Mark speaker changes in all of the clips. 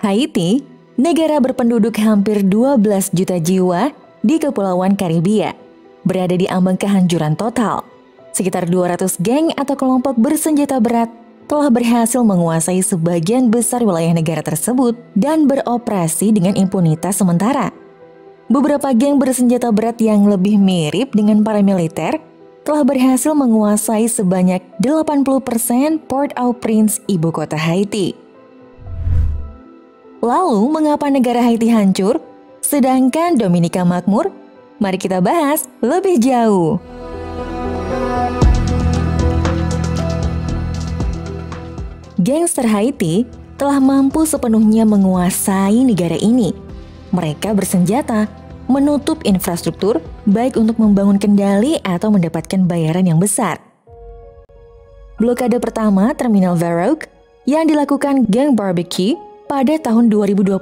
Speaker 1: Haiti, negara berpenduduk hampir 12 juta jiwa di Kepulauan Karibia, berada di ambang kehancuran total. Sekitar 200 geng atau kelompok bersenjata berat telah berhasil menguasai sebagian besar wilayah negara tersebut dan beroperasi dengan impunitas sementara. Beberapa geng bersenjata berat yang lebih mirip dengan paramiliter telah berhasil menguasai sebanyak 80% Port-au-Prince, ibu kota Haiti. Lalu, mengapa negara Haiti hancur, sedangkan Dominika makmur? Mari kita bahas lebih jauh. Gangster Haiti telah mampu sepenuhnya menguasai negara ini. Mereka bersenjata, menutup infrastruktur, baik untuk membangun kendali atau mendapatkan bayaran yang besar. Blokade pertama Terminal Varrogue yang dilakukan geng Barbecue pada tahun 2021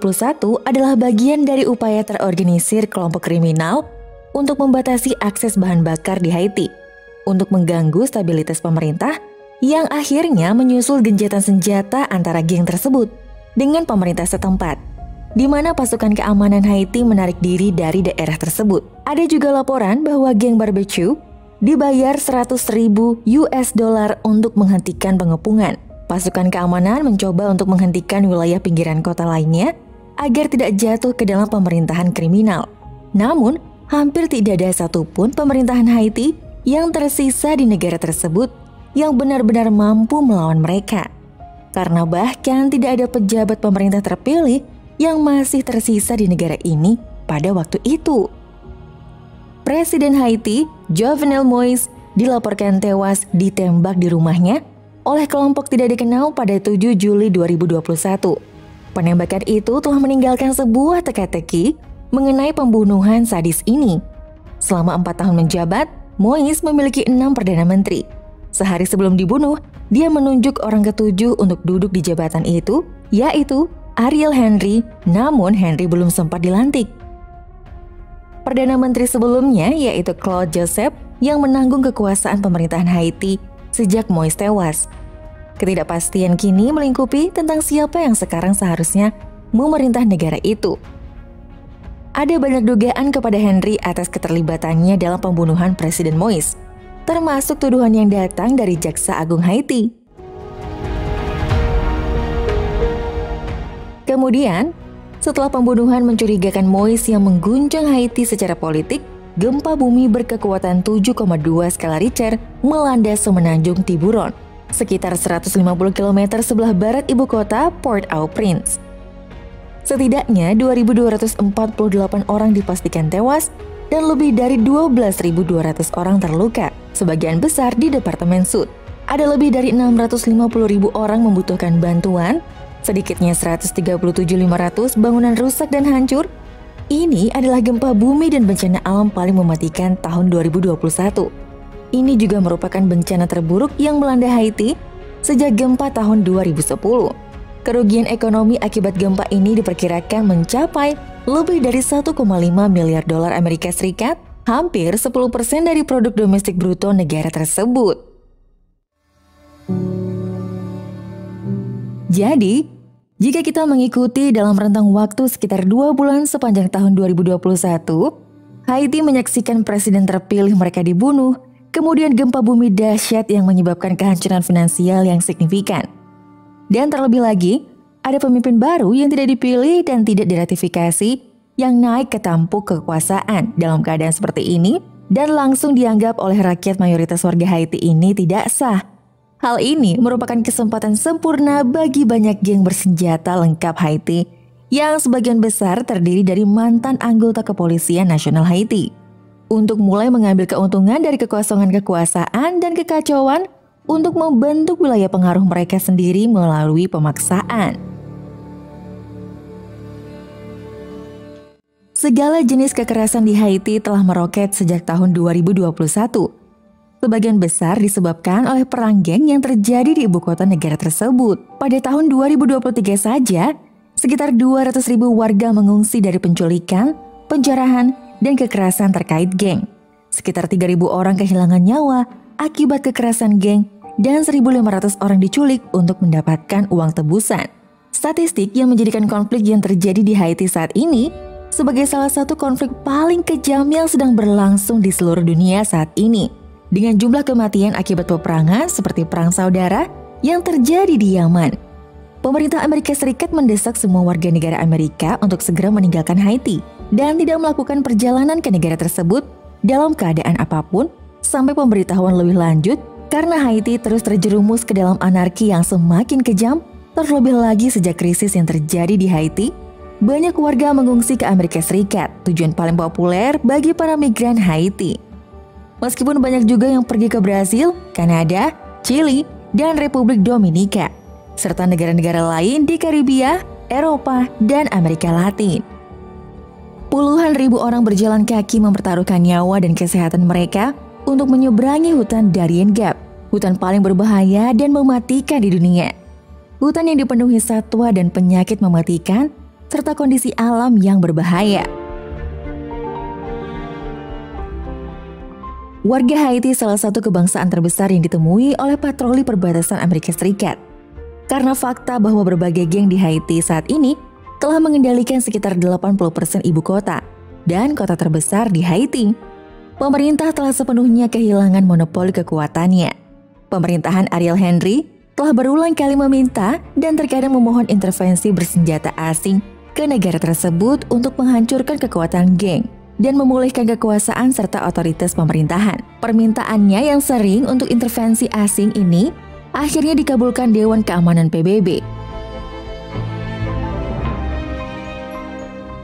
Speaker 1: adalah bagian dari upaya terorganisir kelompok kriminal untuk membatasi akses bahan bakar di Haiti, untuk mengganggu stabilitas pemerintah yang akhirnya menyusul gencatan senjata antara geng tersebut dengan pemerintah setempat, di mana pasukan keamanan Haiti menarik diri dari daerah tersebut. Ada juga laporan bahwa geng Barbecue dibayar $100.000 untuk menghentikan pengepungan. Pasukan keamanan mencoba untuk menghentikan wilayah pinggiran kota lainnya agar tidak jatuh ke dalam pemerintahan kriminal. Namun, hampir tidak ada satupun pemerintahan Haiti yang tersisa di negara tersebut yang benar-benar mampu melawan mereka. Karena bahkan tidak ada pejabat pemerintah terpilih yang masih tersisa di negara ini pada waktu itu. Presiden Haiti, Jovenel Moïse, dilaporkan tewas ditembak di rumahnya oleh kelompok tidak dikenal pada 7 Juli 2021. Penembakan itu telah meninggalkan sebuah teka-teki mengenai pembunuhan sadis ini. Selama 4 tahun menjabat, Moïse memiliki 6 Perdana Menteri. Sehari sebelum dibunuh, dia menunjuk orang ketujuh untuk duduk di jabatan itu, yaitu Ariel Henry, namun Henry belum sempat dilantik. Perdana Menteri sebelumnya yaitu Claude Joseph yang menanggung kekuasaan pemerintahan Haiti sejak Moïse tewas. Ketidakpastian kini melingkupi tentang siapa yang sekarang seharusnya memerintah negara itu. Ada banyak dugaan kepada Henry atas keterlibatannya dalam pembunuhan Presiden Moïse, termasuk tuduhan yang datang dari Jaksa Agung Haiti. Kemudian, setelah pembunuhan mencurigakan Moïse yang mengguncang Haiti secara politik, gempa bumi berkekuatan 7,2 skala Richter melanda semenanjung Tiburon, sekitar 150 km sebelah barat ibu kota Port-au-Prince. Setidaknya 2.248 orang dipastikan tewas dan lebih dari 12.200 orang terluka, sebagian besar di Departemen Sud. Ada lebih dari 650.000 orang membutuhkan bantuan, sedikitnya 137.500 bangunan rusak dan hancur. Ini adalah gempa bumi dan bencana alam paling mematikan tahun 2021. Ini juga merupakan bencana terburuk yang melanda Haiti sejak gempa tahun 2010. Kerugian ekonomi akibat gempa ini diperkirakan mencapai lebih dari 1,5 miliar dolar Amerika Serikat, hampir 10% dari produk domestik bruto negara tersebut. Jadi, jika kita mengikuti dalam rentang waktu sekitar 2 bulan sepanjang tahun 2021, Haiti menyaksikan presiden terpilih mereka dibunuh, kemudian gempa bumi dahsyat yang menyebabkan kehancuran finansial yang signifikan. Dan terlebih lagi, ada pemimpin baru yang tidak dipilih dan tidak diratifikasi yang naik ke tampuk kekuasaan dalam keadaan seperti ini dan langsung dianggap oleh rakyat mayoritas warga Haiti ini tidak sah. Hal ini merupakan kesempatan sempurna bagi banyak geng bersenjata lengkap Haiti yang sebagian besar terdiri dari mantan anggota kepolisian nasional Haiti untuk mulai mengambil keuntungan dari kekosongan kekuasaan dan kekacauan untuk membentuk wilayah pengaruh mereka sendiri melalui pemaksaan. Segala jenis kekerasan di Haiti telah meroket sejak tahun 2021. Sebagian besar disebabkan oleh perang geng yang terjadi di ibu kota negara tersebut. Pada tahun 2023 saja, sekitar 200.000 warga mengungsi dari penculikan, penjarahan, dan kekerasan terkait geng. Sekitar 3.000 orang kehilangan nyawa akibat kekerasan geng dan 1.500 orang diculik untuk mendapatkan uang tebusan. Statistik yang menjadikan konflik yang terjadi di Haiti saat ini sebagai salah satu konflik paling kejam yang sedang berlangsung di seluruh dunia saat ini. Dengan jumlah kematian akibat peperangan seperti perang saudara yang terjadi di Yaman. Pemerintah Amerika Serikat mendesak semua warga negara Amerika untuk segera meninggalkan Haiti dan tidak melakukan perjalanan ke negara tersebut dalam keadaan apapun sampai pemberitahuan lebih lanjut karena Haiti terus terjerumus ke dalam anarki yang semakin kejam, terlebih lagi sejak krisis yang terjadi di Haiti. Banyak warga mengungsi ke Amerika Serikat, tujuan paling populer bagi para migran Haiti. Meskipun banyak juga yang pergi ke Brasil, Kanada, Chili, dan Republik Dominika, serta negara-negara lain di Karibia, Eropa, dan Amerika Latin. Puluhan ribu orang berjalan kaki mempertaruhkan nyawa dan kesehatan mereka untuk menyeberangi hutan Darien Gap, hutan paling berbahaya dan mematikan di dunia. Hutan yang dipenuhi satwa dan penyakit mematikan, serta kondisi alam yang berbahaya. Warga Haiti salah satu kebangsaan terbesar yang ditemui oleh patroli perbatasan Amerika Serikat. Karena fakta bahwa berbagai geng di Haiti saat ini telah mengendalikan sekitar 80% ibu kota dan kota terbesar di Haiti. Pemerintah telah sepenuhnya kehilangan monopoli kekuatannya. Pemerintahan Ariel Henry telah berulang kali meminta dan terkadang memohon intervensi bersenjata asing ke negara tersebut untuk menghancurkan kekuatan geng dan memulihkan kekuasaan serta otoritas pemerintahan. Permintaannya yang sering untuk intervensi asing ini akhirnya dikabulkan Dewan Keamanan PBB.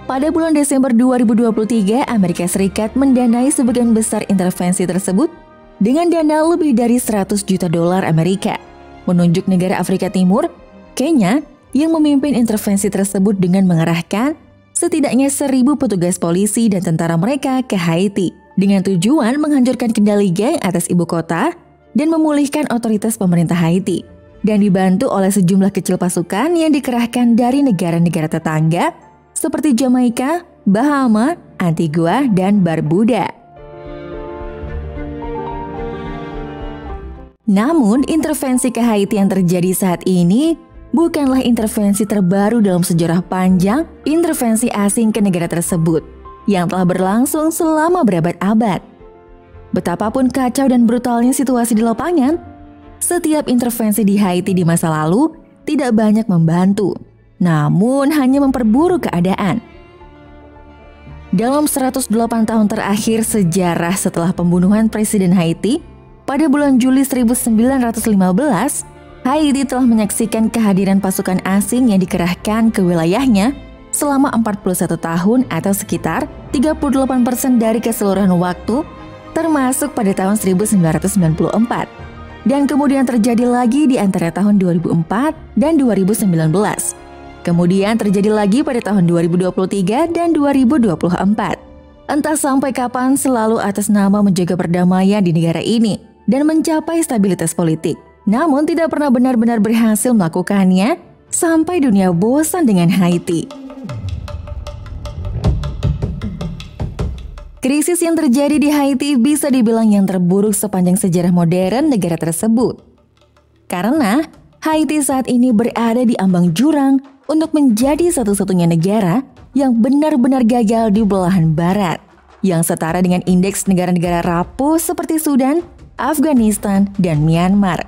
Speaker 1: Pada bulan Desember 2023, Amerika Serikat mendanai sebagian besar intervensi tersebut dengan dana lebih dari 100 juta dolar Amerika, menunjuk negara Afrika Timur, Kenya, yang memimpin intervensi tersebut dengan mengerahkan setidaknya 1.000 petugas polisi dan tentara mereka ke Haiti dengan tujuan menghancurkan kendali geng atas ibu kota dan memulihkan otoritas pemerintah Haiti, dan dibantu oleh sejumlah kecil pasukan yang dikerahkan dari negara-negara tetangga seperti Jamaika, Bahama, Antigua, dan Barbuda. Namun, intervensi ke Haiti yang terjadi saat ini bukanlah intervensi terbaru dalam sejarah panjang intervensi asing ke negara tersebut yang telah berlangsung selama berabad-abad. Betapapun kacau dan brutalnya situasi di lapangan, setiap intervensi di Haiti di masa lalu tidak banyak membantu, namun hanya memperburuk keadaan. Dalam 108 tahun terakhir sejarah setelah pembunuhan Presiden Haiti, pada bulan Juli 1915, Haiti telah menyaksikan kehadiran pasukan asing yang dikerahkan ke wilayahnya selama 41 tahun atau sekitar 38% dari keseluruhan waktu, termasuk pada tahun 1994, dan kemudian terjadi lagi di antara tahun 2004 dan 2019. Kemudian terjadi lagi pada tahun 2023 dan 2024. Entah sampai kapan selalu atas nama menjaga perdamaian di negara ini dan mencapai stabilitas politik. Namun tidak pernah benar-benar berhasil melakukannya sampai dunia bosan dengan Haiti. Krisis yang terjadi di Haiti bisa dibilang yang terburuk sepanjang sejarah modern negara tersebut. Karena Haiti saat ini berada di ambang jurang untuk menjadi satu-satunya negara yang benar-benar gagal di belahan barat, yang setara dengan indeks negara-negara rapuh seperti Sudan, Afghanistan, dan Myanmar.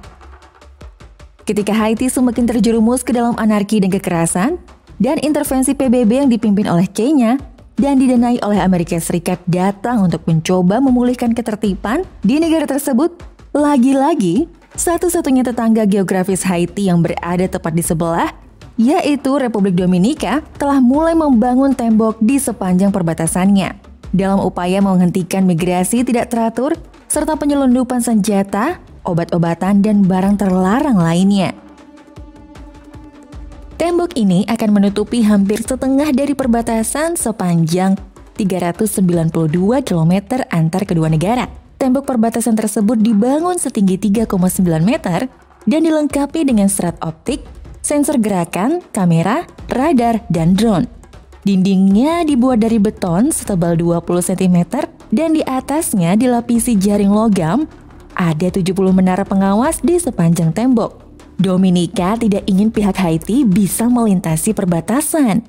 Speaker 1: Ketika Haiti semakin terjerumus ke dalam anarki dan kekerasan, dan intervensi PBB yang dipimpin oleh Kenya dan didanai oleh Amerika Serikat datang untuk mencoba memulihkan ketertiban di negara tersebut, lagi-lagi satu-satunya tetangga geografis Haiti yang berada tepat di sebelah, yaitu Republik Dominika, telah mulai membangun tembok di sepanjang perbatasannya dalam upaya menghentikan migrasi tidak teratur serta penyelundupan senjata, obat-obatan, dan barang terlarang lainnya. Tembok ini akan menutupi hampir setengah dari perbatasan sepanjang 392 km antar kedua negara. Tembok perbatasan tersebut dibangun setinggi 3,9 meter dan dilengkapi dengan serat optik, sensor gerakan, kamera, radar, dan drone. Dindingnya dibuat dari beton setebal 20 cm dan di atasnya dilapisi jaring logam. Ada 70 menara pengawas di sepanjang tembok. Dominika tidak ingin pihak Haiti bisa melintasi perbatasan.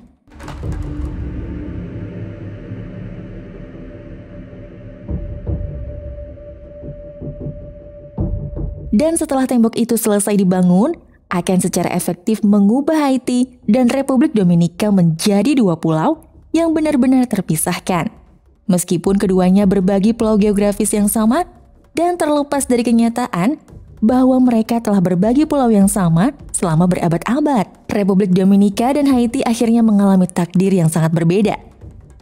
Speaker 1: Dan setelah tembok itu selesai dibangun, akan secara efektif mengubah Haiti dan Republik Dominika menjadi dua pulau yang benar-benar terpisahkan. Meskipun keduanya berbagi pulau geografis yang sama dan terlepas dari kenyataan bahwa mereka telah berbagi pulau yang sama selama berabad-abad, Republik Dominika dan Haiti akhirnya mengalami takdir yang sangat berbeda.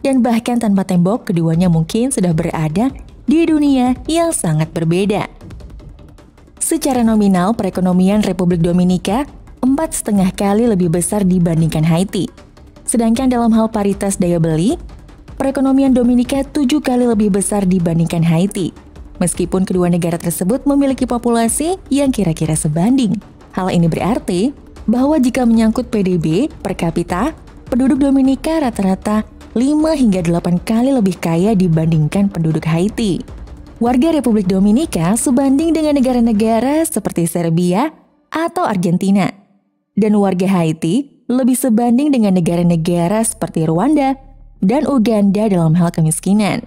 Speaker 1: Dan bahkan tanpa tembok, keduanya mungkin sudah berada di dunia yang sangat berbeda. Secara nominal, perekonomian Republik Dominika 4,5 kali lebih besar dibandingkan Haiti. Sedangkan dalam hal paritas daya beli, perekonomian Dominika 7 kali lebih besar dibandingkan Haiti. Meskipun kedua negara tersebut memiliki populasi yang kira-kira sebanding. Hal ini berarti bahwa jika menyangkut PDB per kapita, penduduk Dominika rata-rata 5 hingga 8 kali lebih kaya dibandingkan penduduk Haiti. Warga Republik Dominika sebanding dengan negara-negara seperti Serbia atau Argentina. Dan warga Haiti lebih sebanding dengan negara-negara seperti Rwanda dan Uganda dalam hal kemiskinan.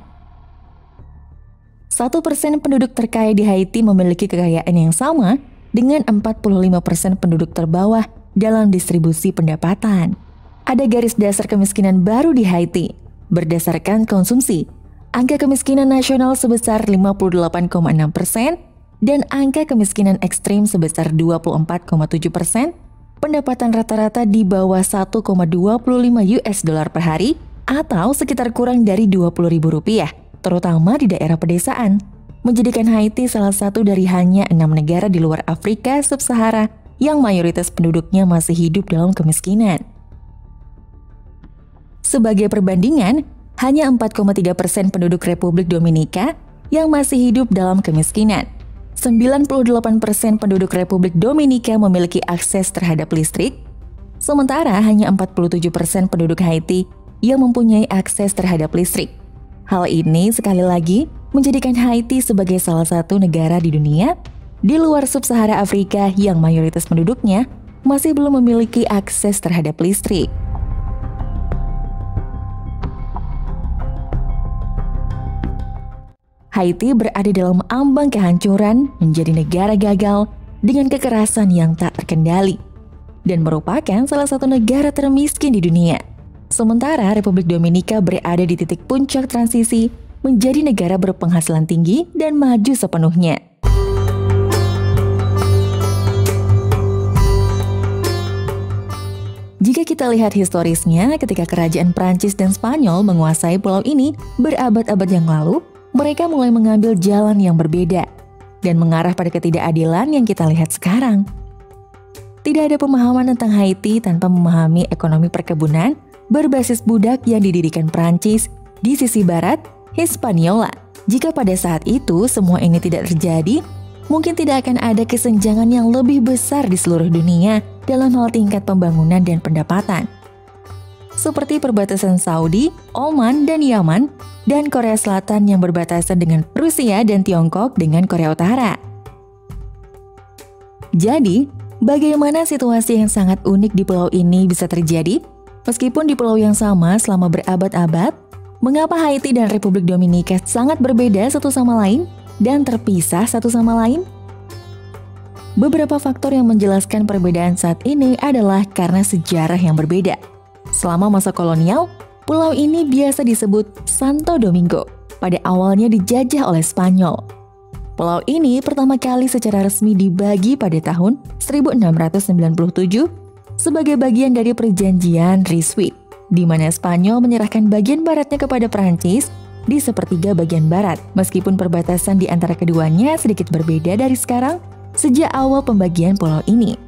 Speaker 1: 1% penduduk terkaya di Haiti memiliki kekayaan yang sama dengan 45% penduduk terbawah dalam distribusi pendapatan. Ada garis dasar kemiskinan baru di Haiti berdasarkan konsumsi. Angka kemiskinan nasional sebesar 58,6% dan angka kemiskinan ekstrim sebesar 24,7%, pendapatan rata-rata di bawah 1,25 US dollar per hari atau sekitar kurang dari Rp20.000, terutama di daerah pedesaan, menjadikan Haiti salah satu dari hanya 6 negara di luar Afrika Sub-Sahara yang mayoritas penduduknya masih hidup dalam kemiskinan. Sebagai perbandingan, hanya 4,3% penduduk Republik Dominika yang masih hidup dalam kemiskinan. 98% penduduk Republik Dominika memiliki akses terhadap listrik, sementara hanya 47% penduduk Haiti yang mempunyai akses terhadap listrik. Hal ini sekali lagi menjadikan Haiti sebagai salah satu negara di dunia di luar Sub-Sahara Afrika yang mayoritas penduduknya masih belum memiliki akses terhadap listrik. Haiti berada dalam ambang kehancuran menjadi negara gagal dengan kekerasan yang tak terkendali dan merupakan salah satu negara termiskin di dunia. Sementara Republik Dominika berada di titik puncak transisi menjadi negara berpenghasilan tinggi dan maju sepenuhnya. Jika kita lihat historisnya, ketika kerajaan Prancis dan Spanyol menguasai pulau ini berabad-abad yang lalu, mereka mulai mengambil jalan yang berbeda dan mengarah pada ketidakadilan yang kita lihat sekarang. Tidak ada pemahaman tentang Haiti tanpa memahami ekonomi perkebunan berbasis budak yang didirikan Prancis di sisi barat, Hispaniola. Jika pada saat itu semua ini tidak terjadi, mungkin tidak akan ada kesenjangan yang lebih besar di seluruh dunia dalam hal tingkat pembangunan dan pendapatan. Seperti perbatasan Saudi, Oman, dan Yaman, dan Korea Selatan yang berbatasan dengan Rusia dan Tiongkok dengan Korea Utara. Jadi, bagaimana situasi yang sangat unik di pulau ini bisa terjadi? Meskipun di pulau yang sama selama berabad-abad, mengapa Haiti dan Republik Dominika sangat berbeda satu sama lain dan terpisah satu sama lain? Beberapa faktor yang menjelaskan perbedaan saat ini adalah karena sejarah yang berbeda. Selama masa kolonial, pulau ini biasa disebut Santo Domingo. Pada awalnya dijajah oleh Spanyol. Pulau ini pertama kali secara resmi dibagi pada tahun 1697 sebagai bagian dari perjanjian Ryswick, di mana Spanyol menyerahkan bagian baratnya kepada Prancis di sepertiga bagian barat. Meskipun perbatasan di antara keduanya sedikit berbeda dari sekarang, sejak awal pembagian pulau ini.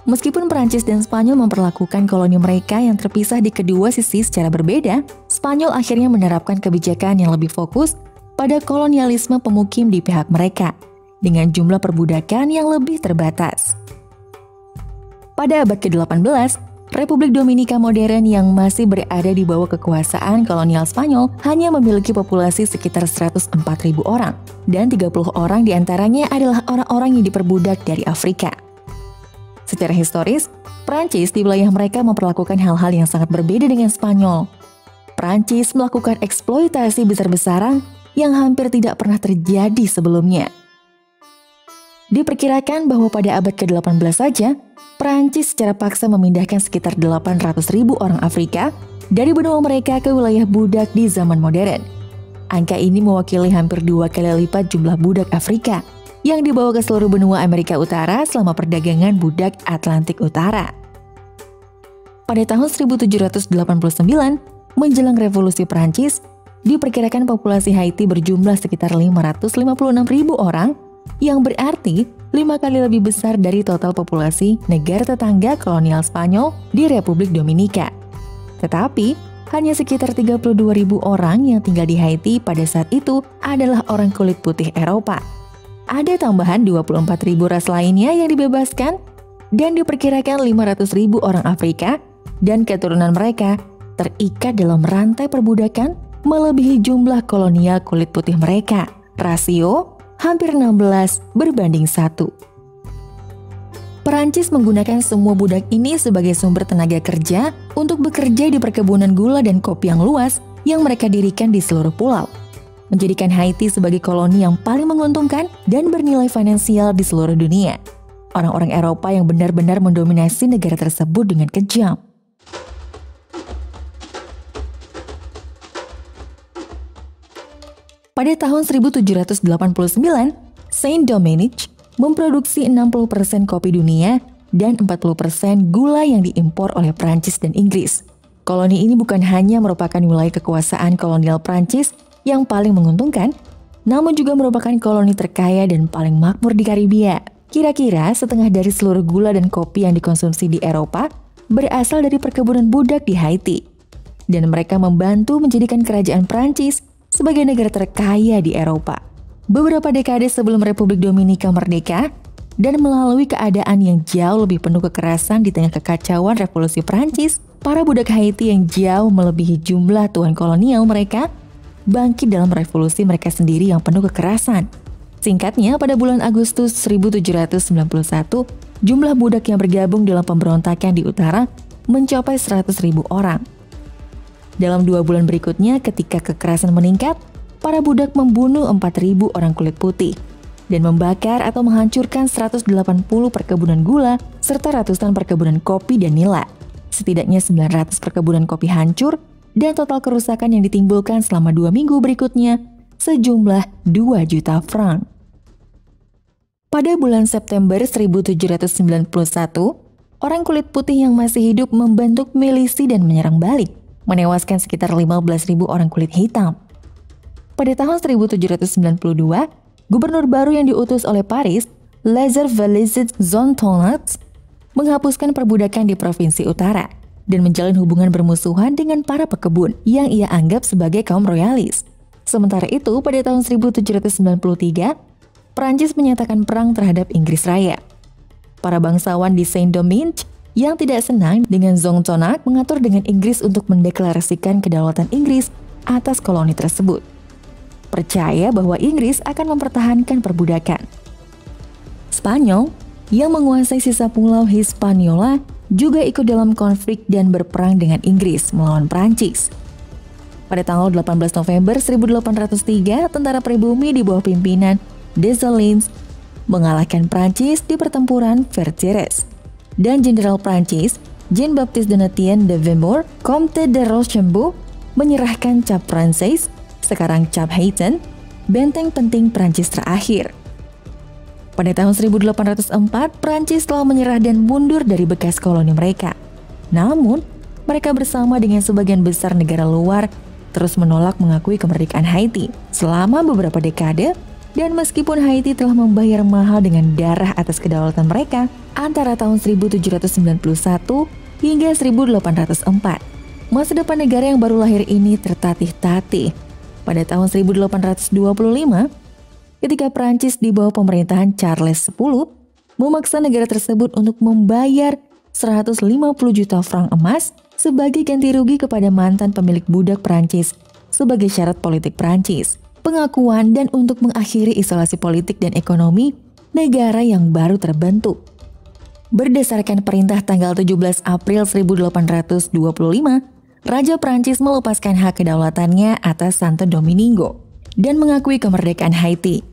Speaker 1: Meskipun Prancis dan Spanyol memperlakukan koloni mereka yang terpisah di kedua sisi secara berbeda, Spanyol akhirnya menerapkan kebijakan yang lebih fokus pada kolonialisme pemukim di pihak mereka, dengan jumlah perbudakan yang lebih terbatas. Pada abad ke-18, Republik Dominika modern yang masih berada di bawah kekuasaan kolonial Spanyol hanya memiliki populasi sekitar 104.000 orang, dan 30 orang diantaranya adalah orang-orang yang diperbudak dari Afrika. Secara historis, Prancis di wilayah mereka memperlakukan hal-hal yang sangat berbeda dengan Spanyol. Prancis melakukan eksploitasi besar-besaran yang hampir tidak pernah terjadi sebelumnya. Diperkirakan bahwa pada abad ke-18 saja, Prancis secara paksa memindahkan sekitar 800.000 orang Afrika dari benua mereka ke wilayah budak di zaman modern. Angka ini mewakili hampir 2 kali lipat jumlah budak Afrika yang dibawa ke seluruh benua Amerika Utara selama perdagangan budak Atlantik Utara. Pada tahun 1789, menjelang revolusi Prancis, diperkirakan populasi Haiti berjumlah sekitar 556.000 orang, yang berarti 5 kali lebih besar dari total populasi negara tetangga kolonial Spanyol di Republik Dominika. Tetapi, hanya sekitar 32.000 orang yang tinggal di Haiti pada saat itu adalah orang kulit putih Eropa. Ada tambahan 24.000 ras lainnya yang dibebaskan, dan diperkirakan 500.000 orang Afrika dan keturunan mereka terikat dalam rantai perbudakan melebihi jumlah kolonial kulit putih mereka. Rasio hampir 16 berbanding 1. Perancis menggunakan semua budak ini sebagai sumber tenaga kerja untuk bekerja di perkebunan gula dan kopi yang luas yang mereka dirikan di seluruh pulau, menjadikan Haiti sebagai koloni yang paling menguntungkan dan bernilai finansial di seluruh dunia. Orang-orang Eropa yang benar-benar mendominasi negara tersebut dengan kejam. Pada tahun 1789, Saint-Domingue memproduksi 60% kopi dunia dan 40% gula yang diimpor oleh Prancis dan Inggris. Koloni ini bukan hanya merupakan wilayah kekuasaan kolonial Prancis yang paling menguntungkan, namun juga merupakan koloni terkaya dan paling makmur di Karibia. Kira-kira setengah dari seluruh gula dan kopi yang dikonsumsi di Eropa berasal dari perkebunan budak di Haiti. Dan mereka membantu menjadikan kerajaan Prancis sebagai negara terkaya di Eropa. Beberapa dekade sebelum Republik Dominika merdeka, dan melalui keadaan yang jauh lebih penuh kekerasan di tengah kekacauan revolusi Prancis, para budak Haiti yang jauh melebihi jumlah tuan kolonial mereka, bangkit dalam revolusi mereka sendiri yang penuh kekerasan. Singkatnya, pada bulan Agustus 1791, jumlah budak yang bergabung dalam pemberontakan di utara mencapai 100.000 orang. Dalam 2 bulan berikutnya, ketika kekerasan meningkat, para budak membunuh 4.000 orang kulit putih dan membakar atau menghancurkan 180 perkebunan gula serta ratusan perkebunan kopi dan nila. Setidaknya 900 perkebunan kopi hancur dan total kerusakan yang ditimbulkan selama 2 minggu berikutnya sejumlah 2 juta franc. Pada bulan September 1791, orang kulit putih yang masih hidup membentuk milisi dan menyerang balik, menewaskan sekitar 15.000 orang kulit hitam. Pada tahun 1792, gubernur baru yang diutus oleh Paris, Lazare Vallaise Zontonat, menghapuskan perbudakan di provinsi utara dan menjalin hubungan bermusuhan dengan para pekebun yang ia anggap sebagai kaum royalis. Sementara itu, pada tahun 1793, Prancis menyatakan perang terhadap Inggris Raya. Para bangsawan di Saint-Domingue yang tidak senang dengan Zontonat mengatur dengan Inggris untuk mendeklarasikan kedaulatan Inggris atas koloni tersebut. Percaya bahwa Inggris akan mempertahankan perbudakan. Spanyol yang menguasai sisa pulau Hispaniola juga ikut dalam konflik dan berperang dengan Inggris melawan Prancis. Pada tanggal 18 November 1803, tentara pribumi di bawah pimpinan Dessalines mengalahkan Prancis di pertempuran Vercères. Dan Jenderal Prancis, Jean-Baptiste Donatien de Nemours, Comte de Rochambeau, menyerahkan Cap Français, sekarang Cap Haïtien, benteng penting Prancis terakhir. Pada tahun 1804, Prancis telah menyerah dan mundur dari bekas koloni mereka. Namun, mereka bersama dengan sebagian besar negara luar terus menolak mengakui kemerdekaan Haiti selama beberapa dekade. Dan meskipun Haiti telah membayar mahal dengan darah atas kedaulatan mereka antara tahun 1791 hingga 1804, masa depan negara yang baru lahir ini tertatih-tatih. Pada tahun 1825, ketika Prancis di bawah pemerintahan Charles X memaksa negara tersebut untuk membayar 150 juta franc emas sebagai ganti rugi kepada mantan pemilik budak Prancis sebagai syarat politik Prancis, pengakuan dan untuk mengakhiri isolasi politik dan ekonomi negara yang baru terbentuk. Berdasarkan perintah tanggal 17 April 1825, Raja Prancis melepaskan hak kedaulatannya atas Santo Domingo dan mengakui kemerdekaan Haiti.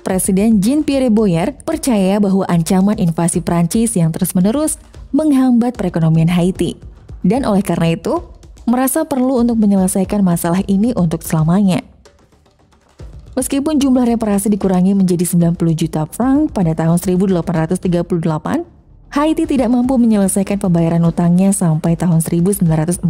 Speaker 1: Presiden Jean-Pierre Boyer percaya bahwa ancaman invasi Prancis yang terus-menerus menghambat perekonomian Haiti, dan oleh karena itu, merasa perlu untuk menyelesaikan masalah ini untuk selamanya. Meskipun jumlah reparasi dikurangi menjadi 90 juta franc pada tahun 1838, Haiti tidak mampu menyelesaikan pembayaran utangnya sampai tahun 1947.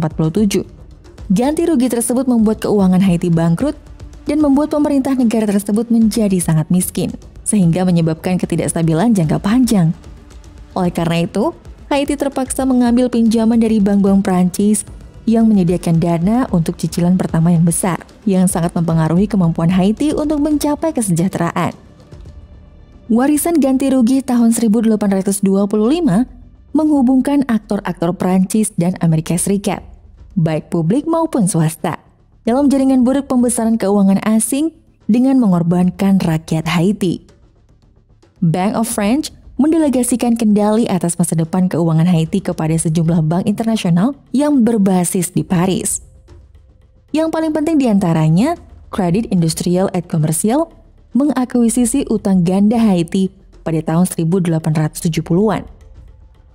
Speaker 1: Ganti rugi tersebut membuat keuangan Haiti bangkrut dan membuat pemerintah negara tersebut menjadi sangat miskin, sehingga menyebabkan ketidakstabilan jangka panjang. Oleh karena itu, Haiti terpaksa mengambil pinjaman dari bank-bank Prancis yang menyediakan dana untuk cicilan pertama yang besar, yang sangat mempengaruhi kemampuan Haiti untuk mencapai kesejahteraan. Warisan ganti rugi tahun 1825 menghubungkan aktor-aktor Prancis dan Amerika Serikat, baik publik maupun swasta, dalam jaringan buruk pembesaran keuangan asing dengan mengorbankan rakyat Haiti. Bank of France mendelegasikan kendali atas masa depan keuangan Haiti kepada sejumlah bank internasional yang berbasis di Paris. Yang paling penting diantaranya, Credit Industriel et Commercial mengakuisisi utang ganda Haiti pada tahun 1870-an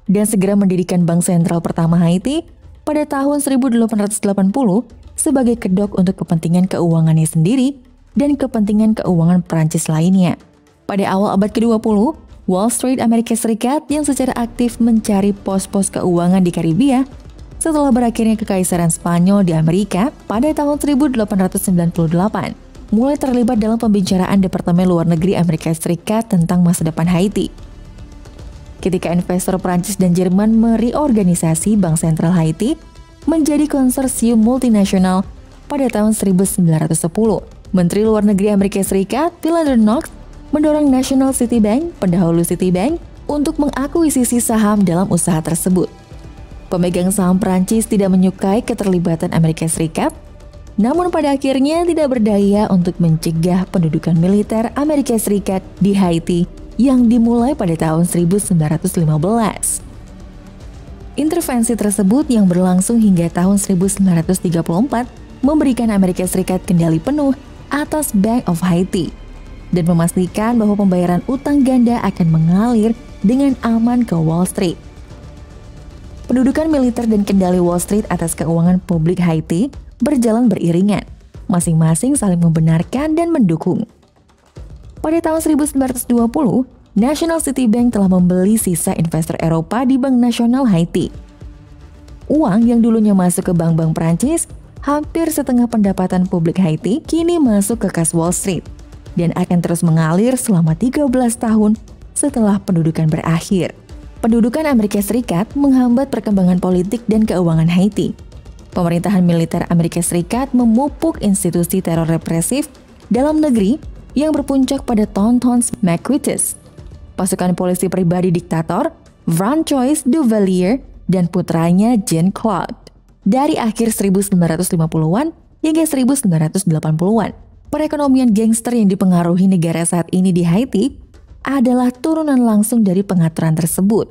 Speaker 1: dan segera mendirikan bank sentral pertama Haiti pada tahun 1880 sebagai kedok untuk kepentingan keuangannya sendiri dan kepentingan keuangan Prancis lainnya. Pada awal abad ke-20, Wall Street Amerika Serikat yang secara aktif mencari pos-pos keuangan di Karibia setelah berakhirnya Kekaisaran Spanyol di Amerika pada tahun 1898, mulai terlibat dalam pembicaraan Departemen Luar Negeri Amerika Serikat tentang masa depan Haiti. Ketika investor Prancis dan Jerman mereorganisasi Bank Sentral Haiti menjadi konsorsium multinasional pada tahun 1910, Menteri Luar Negeri Amerika Serikat, Philander Knox, mendorong National City Bank, pendahulu Citibank, untuk mengakuisisi saham dalam usaha tersebut. Pemegang saham Prancis tidak menyukai keterlibatan Amerika Serikat, namun pada akhirnya tidak berdaya untuk mencegah pendudukan militer Amerika Serikat di Haiti yang dimulai pada tahun 1915. Intervensi tersebut yang berlangsung hingga tahun 1934 memberikan Amerika Serikat kendali penuh atas Bank of Haiti dan memastikan bahwa pembayaran utang ganda akan mengalir dengan aman ke Wall Street. Pendudukan militer dan kendali Wall Street atas keuangan publik Haiti berjalan beriringan, masing-masing saling membenarkan dan mendukung. Pada tahun 1920, National City Bank telah membeli sisa investor Eropa di Bank Nasional Haiti. Uang yang dulunya masuk ke bank-bank Prancis, hampir setengah pendapatan publik Haiti kini masuk ke kas Wall Street dan akan terus mengalir selama 13 tahun setelah pendudukan berakhir. Pendudukan Amerika Serikat menghambat perkembangan politik dan keuangan Haiti. Pemerintahan militer Amerika Serikat memupuk institusi teror represif dalam negeri yang berpuncak pada Tonton Maquis, pasukan polisi pribadi diktator François Duvalier dan putranya Jean-Claude dari akhir 1950-an hingga 1980-an. Perekonomian gangster yang dipengaruhi negara saat ini di Haiti adalah turunan langsung dari pengaturan tersebut.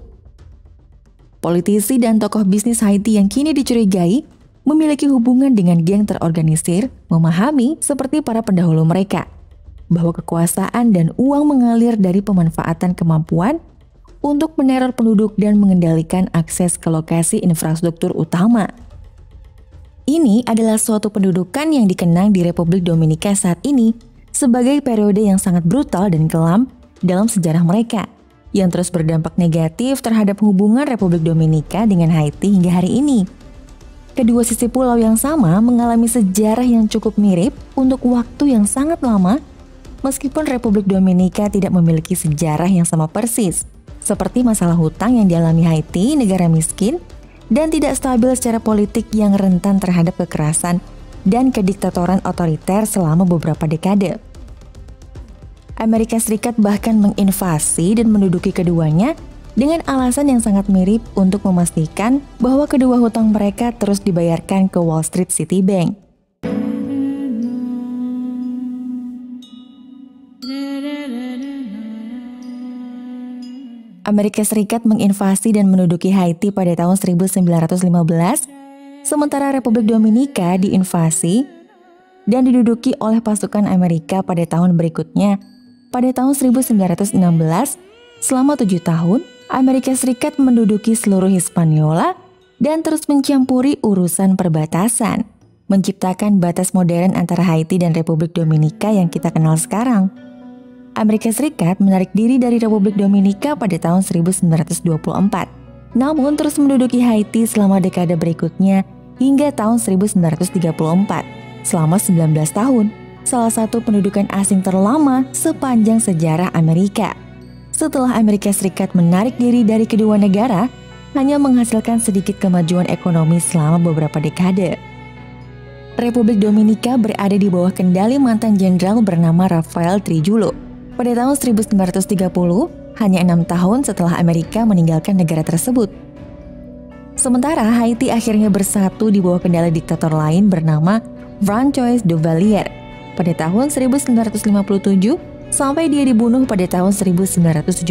Speaker 1: Politisi dan tokoh bisnis Haiti yang kini dicurigai memiliki hubungan dengan geng terorganisir memahami seperti para pendahulu mereka bahwa kekuasaan dan uang mengalir dari pemanfaatan kemampuan untuk meneror penduduk dan mengendalikan akses ke lokasi infrastruktur utama. Ini adalah suatu pendudukan yang dikenang di Republik Dominika saat ini sebagai periode yang sangat brutal dan kelam dalam sejarah mereka, yang terus berdampak negatif terhadap hubungan Republik Dominika dengan Haiti hingga hari ini. Kedua sisi pulau yang sama mengalami sejarah yang cukup mirip untuk waktu yang sangat lama, meskipun Republik Dominika tidak memiliki sejarah yang sama persis, seperti masalah hutang yang dialami Haiti, negara miskin, dan tidak stabil secara politik yang rentan terhadap kekerasan dan kediktatoran otoriter selama beberapa dekade. Amerika Serikat bahkan menginvasi dan menduduki keduanya dengan alasan yang sangat mirip untuk memastikan bahwa kedua hutang mereka terus dibayarkan ke Wall Street Citibank. Amerika Serikat menginvasi dan menduduki Haiti pada tahun 1915, sementara Republik Dominika diinvasi dan diduduki oleh pasukan Amerika pada tahun berikutnya. Pada tahun 1916, selama 7 tahun, Amerika Serikat menduduki seluruh Hispaniola dan terus mencampuri urusan perbatasan, menciptakan batas modern antara Haiti dan Republik Dominika yang kita kenal sekarang. Amerika Serikat menarik diri dari Republik Dominika pada tahun 1924, namun terus menduduki Haiti selama dekade berikutnya hingga tahun 1934, selama 19 tahun, salah satu pendudukan asing terlama sepanjang sejarah Amerika. Setelah Amerika Serikat menarik diri dari kedua negara, hanya menghasilkan sedikit kemajuan ekonomi selama beberapa dekade. Republik Dominika berada di bawah kendali mantan jenderal bernama Rafael Trujillo. Pada tahun 1930, hanya 6 tahun setelah Amerika meninggalkan negara tersebut. Sementara Haiti akhirnya bersatu di bawah kendali diktator lain bernama François Duvalier pada tahun 1957 sampai dia dibunuh pada tahun 1971.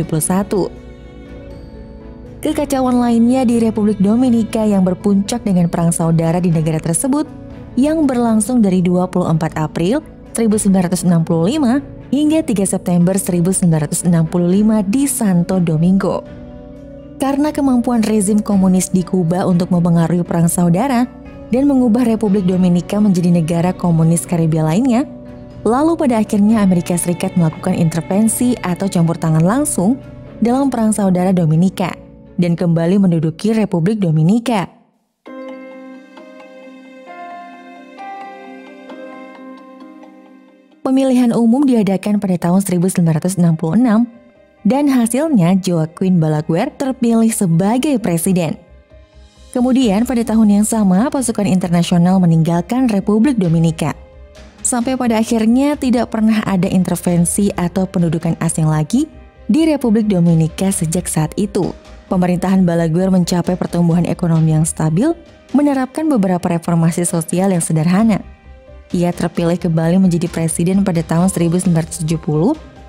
Speaker 1: Kekacauan lainnya di Republik Dominika yang berpuncak dengan perang saudara di negara tersebut yang berlangsung dari 24 April 1965 hingga 3 September 1965 di Santo Domingo. Karena kemampuan rezim komunis di Kuba untuk mempengaruhi perang saudara dan mengubah Republik Dominika menjadi negara komunis Karibia lainnya, lalu pada akhirnya Amerika Serikat melakukan intervensi atau campur tangan langsung dalam perang saudara Dominika dan kembali menduduki Republik Dominika. Pemilihan umum diadakan pada tahun 1966 dan hasilnya Joaquin Balaguer terpilih sebagai presiden. Kemudian pada tahun yang sama pasukan internasional meninggalkan Republik Dominika. Sampai pada akhirnya tidak pernah ada intervensi atau pendudukan asing lagi di Republik Dominika sejak saat itu. Pemerintahan Balaguer mencapai pertumbuhan ekonomi yang stabil, menerapkan beberapa reformasi sosial yang sederhana. Ia terpilih kembali menjadi presiden pada tahun 1970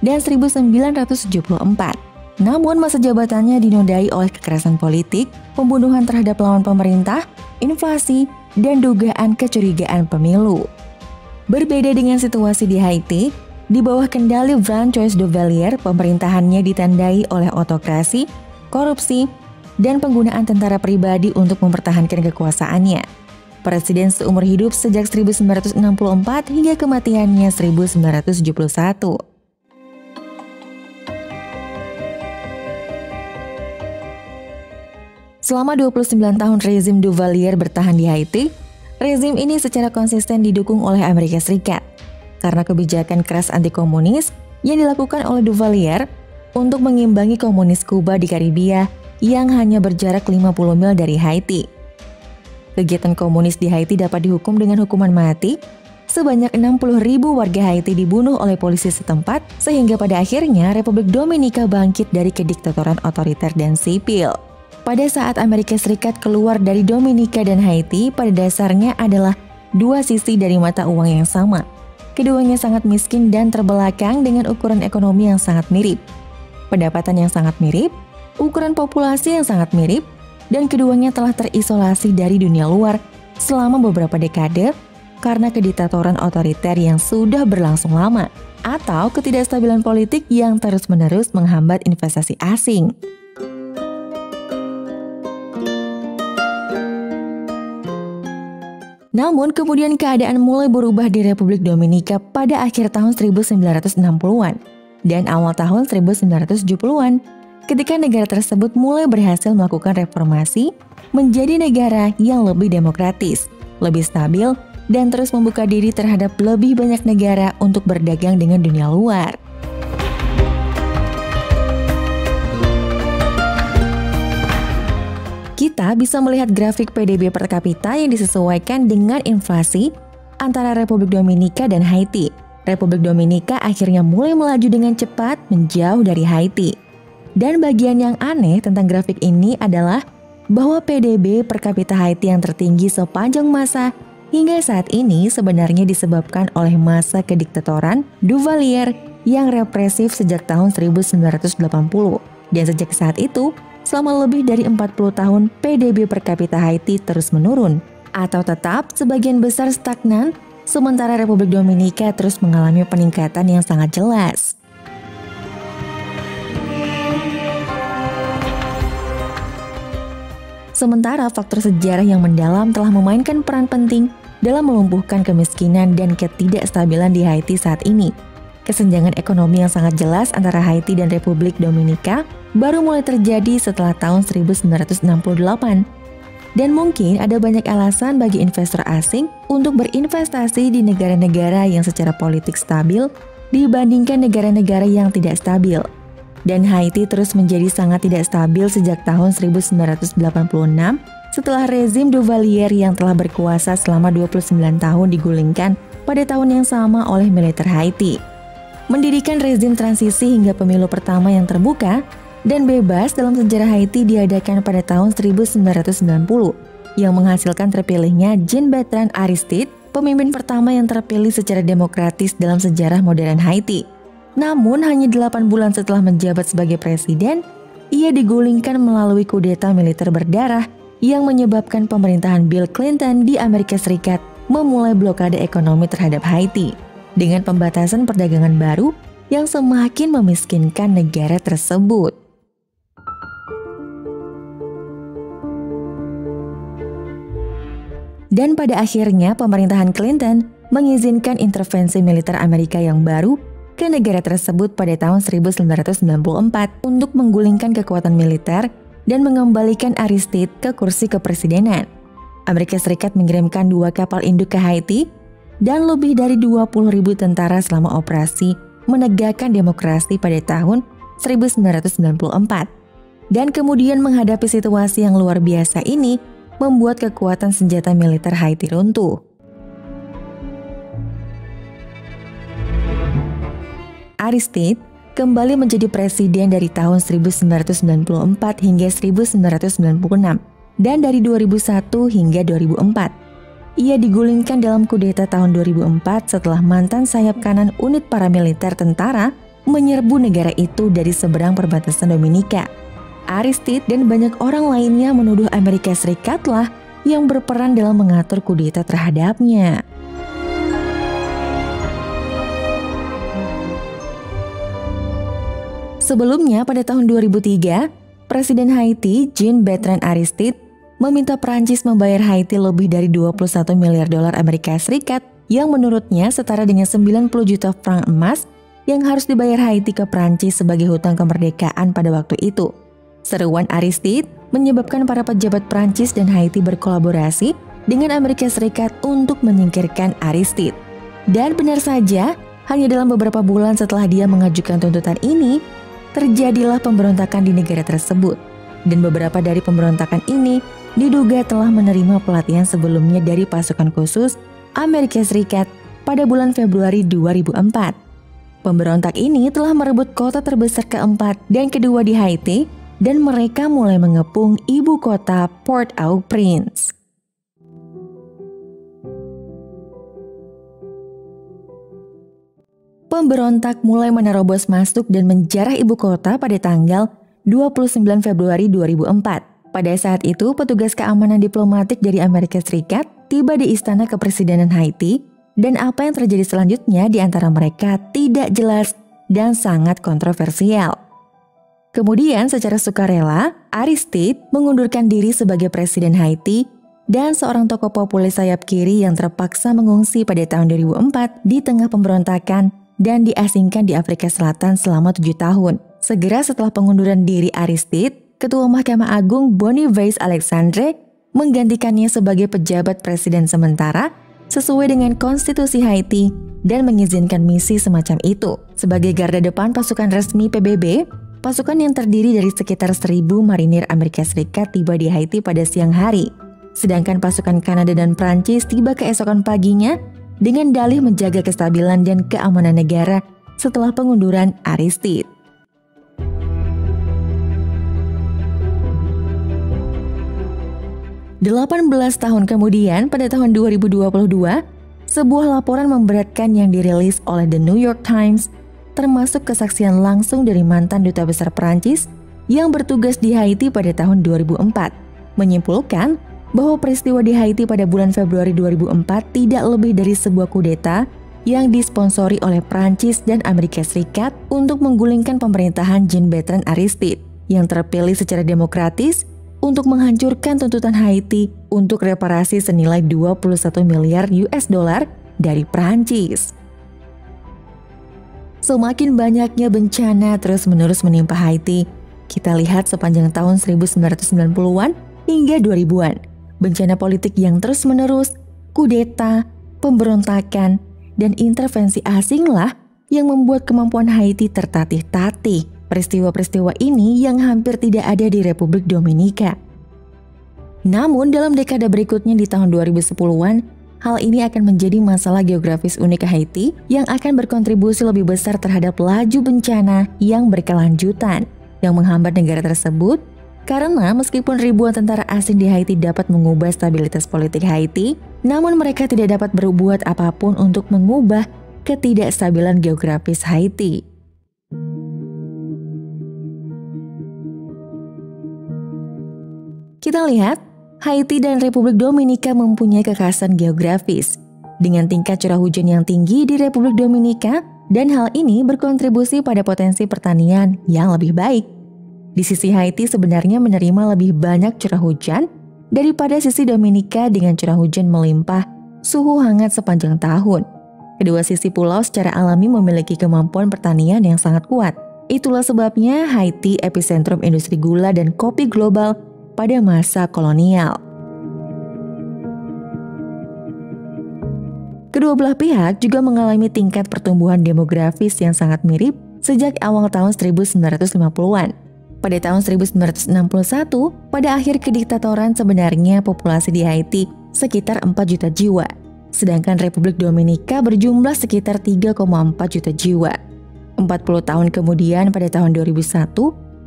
Speaker 1: dan 1974. Namun masa jabatannya dinodai oleh kekerasan politik, pembunuhan terhadap lawan pemerintah, inflasi, dan dugaan kecurigaan pemilu. Berbeda dengan situasi di Haiti, di bawah kendali François Duvalier, pemerintahannya ditandai oleh autokrasi, korupsi, dan penggunaan tentara pribadi untuk mempertahankan kekuasaannya. Presiden seumur hidup sejak 1964 hingga kematiannya 1971. Selama 29 tahun rezim Duvalier bertahan di Haiti, rezim ini secara konsisten didukung oleh Amerika Serikat karena kebijakan keras anti-komunis yang dilakukan oleh Duvalier untuk mengimbangi komunis Kuba di Karibia yang hanya berjarak 50 mil dari Haiti. Kegiatan komunis di Haiti dapat dihukum dengan hukuman mati. Sebanyak 60.000 warga Haiti dibunuh oleh polisi setempat, sehingga pada akhirnya Republik Dominika bangkit dari kediktatoran otoriter dan sipil. Pada saat Amerika Serikat keluar dari Dominika dan Haiti, pada dasarnya adalah dua sisi dari mata uang yang sama. Keduanya sangat miskin dan terbelakang dengan ukuran ekonomi yang sangat mirip, pendapatan yang sangat mirip, ukuran populasi yang sangat mirip, dan keduanya telah terisolasi dari dunia luar selama beberapa dekade karena kediktatoran otoriter yang sudah berlangsung lama atau ketidakstabilan politik yang terus-menerus menghambat investasi asing. Namun kemudian keadaan mulai berubah di Republik Dominika pada akhir tahun 1960-an dan awal tahun 1970-an. Ketika negara tersebut mulai berhasil melakukan reformasi menjadi negara yang lebih demokratis, lebih stabil, dan terus membuka diri terhadap lebih banyak negara untuk berdagang dengan dunia luar. Kita bisa melihat grafik PDB per kapita yang disesuaikan dengan inflasi antara Republik Dominika dan Haiti. Republik Dominika akhirnya mulai melaju dengan cepat menjauh dari Haiti. Dan bagian yang aneh tentang grafik ini adalah bahwa PDB per kapita Haiti yang tertinggi sepanjang masa hingga saat ini sebenarnya disebabkan oleh masa kediktatoran Duvalier yang represif sejak tahun 1980. Dan sejak saat itu, selama lebih dari 40 tahun PDB per kapita Haiti terus menurun atau tetap sebagian besar stagnan, sementara Republik Dominika terus mengalami peningkatan yang sangat jelas. Sementara faktor sejarah yang mendalam telah memainkan peran penting dalam melumpuhkan kemiskinan dan ketidakstabilan di Haiti saat ini. Kesenjangan ekonomi yang sangat jelas antara Haiti dan Republik Dominika baru mulai terjadi setelah tahun 1968. Dan mungkin ada banyak alasan bagi investor asing untuk berinvestasi di negara-negara yang secara politik stabil dibandingkan negara-negara yang tidak stabil. Dan Haiti terus menjadi sangat tidak stabil sejak tahun 1986 setelah rezim Duvalier yang telah berkuasa selama 29 tahun digulingkan pada tahun yang sama oleh militer Haiti. Mendirikan rezim transisi hingga pemilu pertama yang terbuka dan bebas dalam sejarah Haiti diadakan pada tahun 1990 yang menghasilkan terpilihnya Jean-Bertrand Aristide, pemimpin pertama yang terpilih secara demokratis dalam sejarah modern Haiti. Namun hanya 8 bulan setelah menjabat sebagai presiden, ia digulingkan melalui kudeta militer berdarah yang menyebabkan pemerintahan Bill Clinton di Amerika Serikat memulai blokade ekonomi terhadap Haiti dengan pembatasan perdagangan baru yang semakin memiskinkan negara tersebut. Dan pada akhirnya pemerintahan Clinton mengizinkan intervensi militer Amerika yang baru ke negara tersebut pada tahun 1994 untuk menggulingkan kekuatan militer dan mengembalikan Aristide ke kursi kepresidenan. Amerika Serikat mengirimkan 2 kapal induk ke Haiti dan lebih dari 20.000 tentara selama operasi menegakkan demokrasi pada tahun 1994. Dan kemudian menghadapi situasi yang luar biasa ini membuat kekuatan senjata militer Haiti runtuh. Aristide kembali menjadi presiden dari tahun 1994 hingga 1996 dan dari 2001 hingga 2004. Ia digulingkan dalam kudeta tahun 2004 setelah mantan sayap kanan unit paramiliter tentara menyerbu negara itu dari seberang perbatasan Dominika. Aristide dan banyak orang lainnya menuduh Amerika Serikat lah yang berperan dalam mengatur kudeta terhadapnya. Sebelumnya pada tahun 2003, Presiden Haiti Jean-Bertrand Aristide meminta Prancis membayar Haiti lebih dari 21 miliar dolar Amerika Serikat yang menurutnya setara dengan 90 juta franc emas yang harus dibayar Haiti ke Prancis sebagai hutang kemerdekaan pada waktu itu. Seruan Aristide menyebabkan para pejabat Prancis dan Haiti berkolaborasi dengan Amerika Serikat untuk menyingkirkan Aristide. Dan benar saja, hanya dalam beberapa bulan setelah dia mengajukan tuntutan ini, terjadilah pemberontakan di negara tersebut. Dan beberapa dari pemberontakan ini diduga telah menerima pelatihan sebelumnya dari pasukan khusus Amerika Serikat pada bulan Februari 2004. Pemberontak ini telah merebut kota terbesar keempat dan kedua di Haiti, dan mereka mulai mengepung ibu kota Port-au-Prince. Pemberontak mulai menerobos masuk dan menjarah ibu kota pada tanggal 29 Februari 2004. Pada saat itu, petugas keamanan diplomatik dari Amerika Serikat tiba di istana kepresidenan Haiti, dan apa yang terjadi selanjutnya di antara mereka tidak jelas dan sangat kontroversial. Kemudian secara sukarela, Aristide mengundurkan diri sebagai presiden Haiti dan seorang tokoh populer sayap kiri yang terpaksa mengungsi pada tahun 2004 di tengah pemberontakan dan diasingkan di Afrika Selatan selama 7 tahun. Segera setelah pengunduran diri Aristide, Ketua Mahkamah Agung Boniface Alexandre menggantikannya sebagai pejabat presiden sementara sesuai dengan konstitusi Haiti dan mengizinkan misi semacam itu. Sebagai garda depan pasukan resmi PBB, pasukan yang terdiri dari sekitar 1.000 marinir Amerika Serikat tiba di Haiti pada siang hari. Sedangkan pasukan Kanada dan Prancis tiba keesokan paginya dengan dalih menjaga kestabilan dan keamanan negara setelah pengunduran Aristide. 18 tahun kemudian, pada tahun 2022, sebuah laporan memberatkan yang dirilis oleh The New York Times, termasuk kesaksian langsung dari mantan duta besar Perancis yang bertugas di Haiti pada tahun 2004, menyimpulkan bahwa peristiwa di Haiti pada bulan Februari 2004 tidak lebih dari sebuah kudeta yang disponsori oleh Prancis dan Amerika Serikat untuk menggulingkan pemerintahan Jean-Bertrand Aristide yang terpilih secara demokratis untuk menghancurkan tuntutan Haiti untuk reparasi senilai 21 miliar US dollar dari Prancis. Semakin banyaknya bencana terus-menerus menimpa Haiti. Kita lihat sepanjang tahun 1990-an hingga 2000-an. Bencana politik yang terus-menerus, kudeta, pemberontakan, dan intervensi asinglah yang membuat kemampuan Haiti tertatih-tatih. Peristiwa-peristiwa ini yang hampir tidak ada di Republik Dominika. Namun dalam dekade berikutnya di tahun 2010-an, hal ini akan menjadi masalah geografis unik Haiti yang akan berkontribusi lebih besar terhadap laju bencana yang berkelanjutan yang menghambat negara tersebut, karena meskipun ribuan tentara asing di Haiti dapat mengubah stabilitas politik Haiti, namun mereka tidak dapat berbuat apapun untuk mengubah ketidakstabilan geografis Haiti. Kita lihat, Haiti dan Republik Dominika mempunyai kekhasan geografis, dengan tingkat curah hujan yang tinggi di Republik Dominika, dan hal ini berkontribusi pada potensi pertanian yang lebih baik. Di sisi Haiti sebenarnya menerima lebih banyak curah hujan daripada sisi Dominika dengan curah hujan melimpah, suhu hangat sepanjang tahun. Kedua sisi pulau secara alami memiliki kemampuan pertanian yang sangat kuat. Itulah sebabnya Haiti epicentrum industri gula dan kopi global pada masa kolonial. Kedua belah pihak juga mengalami tingkat pertumbuhan demografis yang sangat mirip sejak awal tahun 1950-an. Pada tahun 1961, pada akhir kediktatoran sebenarnya populasi di Haiti sekitar 4 juta jiwa, sedangkan Republik Dominika berjumlah sekitar 3,4 juta jiwa. 40 tahun kemudian pada tahun 2001,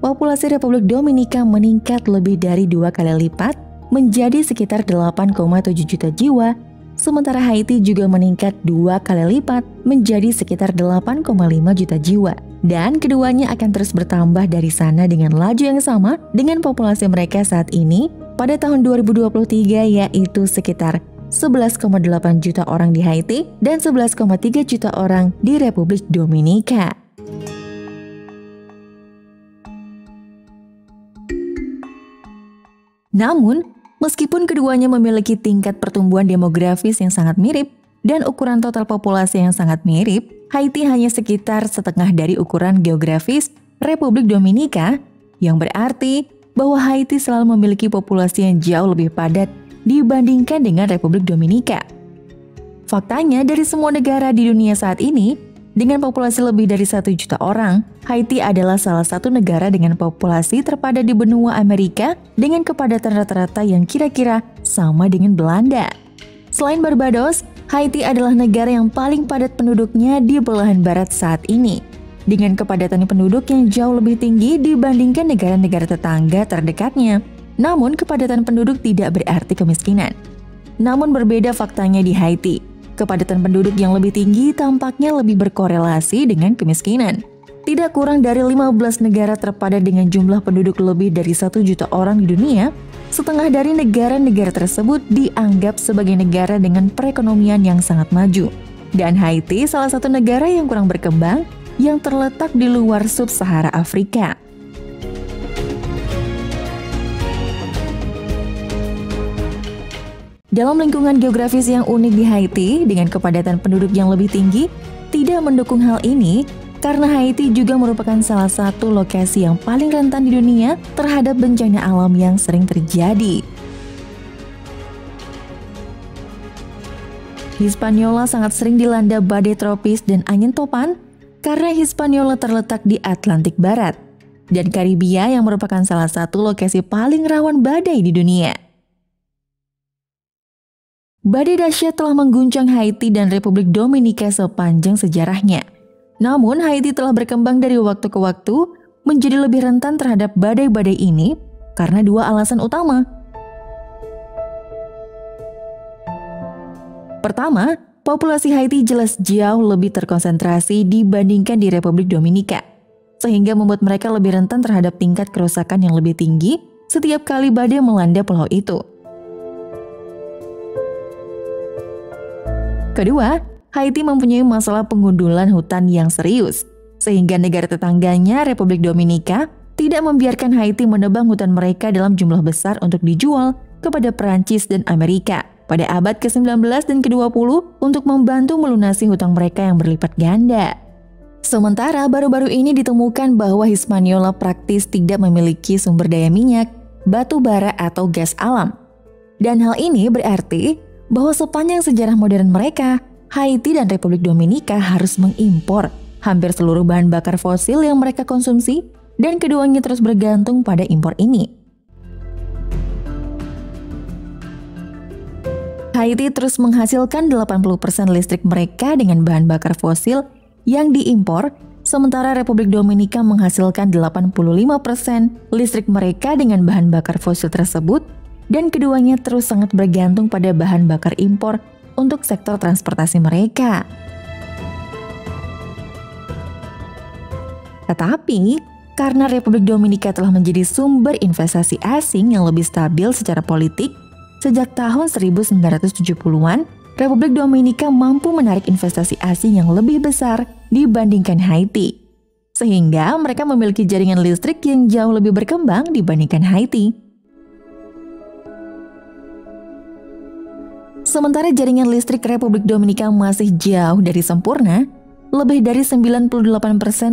Speaker 1: populasi Republik Dominika meningkat lebih dari 2 kali lipat menjadi sekitar 8,7 juta jiwa, sementara Haiti juga meningkat 2 kali lipat menjadi sekitar 8,5 juta jiwa. Dan keduanya akan terus bertambah dari sana dengan laju yang sama dengan populasi mereka saat ini pada tahun 2023, yaitu sekitar 11,8 juta orang di Haiti dan 11,3 juta orang di Republik Dominika. Namun, meskipun keduanya memiliki tingkat pertumbuhan demografis yang sangat mirip dan ukuran total populasi yang sangat mirip, Haiti hanya sekitar setengah dari ukuran geografis Republik Dominika, yang berarti bahwa Haiti selalu memiliki populasi yang jauh lebih padat dibandingkan dengan Republik Dominika. Faktanya, dari semua negara di dunia saat ini, dengan populasi lebih dari 1 juta orang, Haiti adalah salah satu negara dengan populasi terpadat di benua Amerika dengan kepadatan rata-rata yang kira-kira sama dengan Belanda. Selain Barbados, Haiti adalah negara yang paling padat penduduknya di belahan barat saat ini, dengan kepadatan penduduk yang jauh lebih tinggi dibandingkan negara-negara tetangga terdekatnya. Namun, kepadatan penduduk tidak berarti kemiskinan. Namun berbeda faktanya di Haiti. Kepadatan penduduk yang lebih tinggi tampaknya lebih berkorelasi dengan kemiskinan. Tidak kurang dari 15 negara terpadat dengan jumlah penduduk lebih dari 1 juta orang di dunia, setengah dari negara-negara tersebut dianggap sebagai negara dengan perekonomian yang sangat maju. Dan Haiti salah satu negara yang kurang berkembang yang terletak di luar sub-Sahara Afrika. Dalam lingkungan geografis yang unik di Haiti dengan kepadatan penduduk yang lebih tinggi, tidak mendukung hal ini karena Haiti juga merupakan salah satu lokasi yang paling rentan di dunia terhadap bencana alam yang sering terjadi. Hispaniola sangat sering dilanda badai tropis dan angin topan karena Hispaniola terletak di Atlantik Barat dan Karibia yang merupakan salah satu lokasi paling rawan badai di dunia. Badai dahsyat telah mengguncang Haiti dan Republik Dominika sepanjang sejarahnya. Namun, Haiti telah berkembang dari waktu ke waktu menjadi lebih rentan terhadap badai-badai ini karena dua alasan utama. Pertama, populasi Haiti jelas jauh lebih terkonsentrasi dibandingkan di Republik Dominika, sehingga membuat mereka lebih rentan terhadap tingkat kerusakan yang lebih tinggi setiap kali badai melanda pulau itu. Kedua, Haiti mempunyai masalah pengundulan hutan yang serius, sehingga negara tetangganya Republik Dominika tidak membiarkan Haiti menebang hutan mereka dalam jumlah besar untuk dijual kepada Perancis dan Amerika pada abad ke-19 dan ke-20 untuk membantu melunasi hutang mereka yang berlipat ganda. Sementara baru-baru ini ditemukan bahwa Hispaniola praktis tidak memiliki sumber daya minyak, batu bara atau gas alam. Dan hal ini berarti bahwa sepanjang sejarah modern mereka, Haiti dan Republik Dominika harus mengimpor hampir seluruh bahan bakar fosil yang mereka konsumsi, dan keduanya terus bergantung pada impor ini. Haiti terus menghasilkan 80% listrik mereka dengan bahan bakar fosil yang diimpor, sementara Republik Dominika menghasilkan 85% listrik mereka dengan bahan bakar fosil tersebut, dan keduanya terus sangat bergantung pada bahan bakar impor untuk sektor transportasi mereka. Tetapi, karena Republik Dominika telah menjadi sumber investasi asing yang lebih stabil secara politik, sejak tahun 1970-an, Republik Dominika mampu menarik investasi asing yang lebih besar dibandingkan Haiti. Sehingga mereka memiliki jaringan listrik yang jauh lebih berkembang dibandingkan Haiti. Sementara jaringan listrik Republik Dominika masih jauh dari sempurna, lebih dari 98%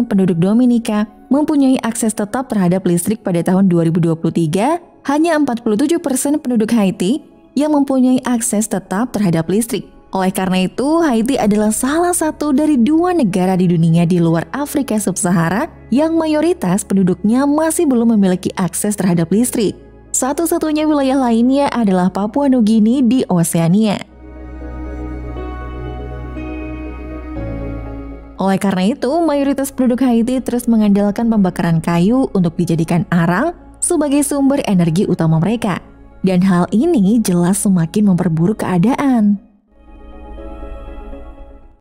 Speaker 1: penduduk Dominika mempunyai akses tetap terhadap listrik pada tahun 2023, hanya 47% penduduk Haiti yang mempunyai akses tetap terhadap listrik. Oleh karena itu, Haiti adalah salah satu dari 2 negara di dunia di luar Afrika Sub-Sahara yang mayoritas penduduknya masih belum memiliki akses terhadap listrik. Satu-satunya wilayah lainnya adalah Papua Nugini di Oseania. Oleh karena itu, mayoritas penduduk Haiti terus mengandalkan pembakaran kayu untuk dijadikan arang sebagai sumber energi utama mereka. Dan hal ini jelas semakin memperburuk keadaan.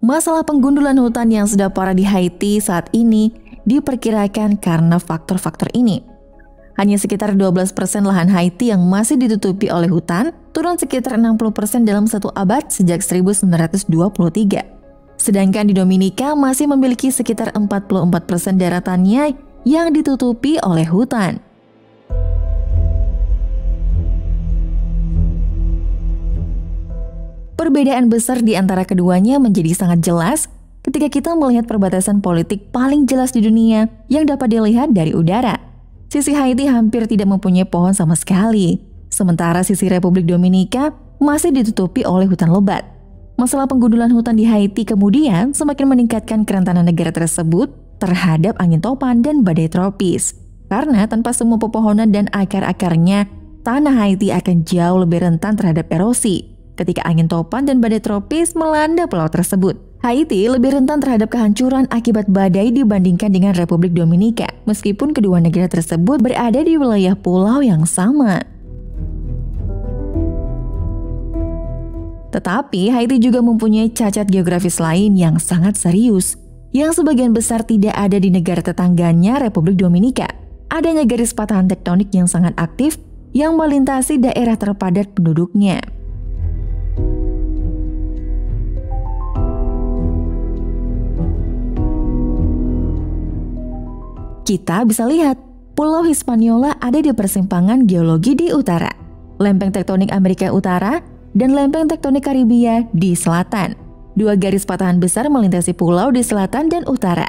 Speaker 1: Masalah penggundulan hutan yang sudah parah di Haiti saat ini diperkirakan karena faktor-faktor ini. Hanya sekitar 12% lahan Haiti yang masih ditutupi oleh hutan, turun sekitar 60% dalam 1 abad sejak 1923. Sedangkan di Dominika masih memiliki sekitar 44% daratannya yang ditutupi oleh hutan. Perbedaan besar di antara keduanya menjadi sangat jelas ketika kita melihat perbatasan politik paling jelas di dunia yang dapat dilihat dari udara. Sisi Haiti hampir tidak mempunyai pohon sama sekali, sementara sisi Republik Dominika masih ditutupi oleh hutan lebat. Masalah penggundulan hutan di Haiti kemudian semakin meningkatkan kerentanan negara tersebut terhadap angin topan dan badai tropis. Karena tanpa semua pepohonan dan akar-akarnya, tanah Haiti akan jauh lebih rentan terhadap erosi ketika angin topan dan badai tropis melanda pulau tersebut. Haiti lebih rentan terhadap kehancuran akibat badai dibandingkan dengan Republik Dominika, meskipun kedua negara tersebut berada di wilayah pulau yang sama. Tetapi Haiti juga mempunyai cacat geografis lain yang sangat serius, yang sebagian besar tidak ada di negara tetangganya Republik Dominika. Adanya garis patahan tektonik yang sangat aktif yang melintasi daerah terpadat penduduknya. Kita bisa lihat, Pulau Hispaniola ada di persimpangan geologi di utara, lempeng tektonik Amerika Utara, dan lempeng tektonik Karibia di selatan. 2 garis patahan besar melintasi pulau di selatan dan utara.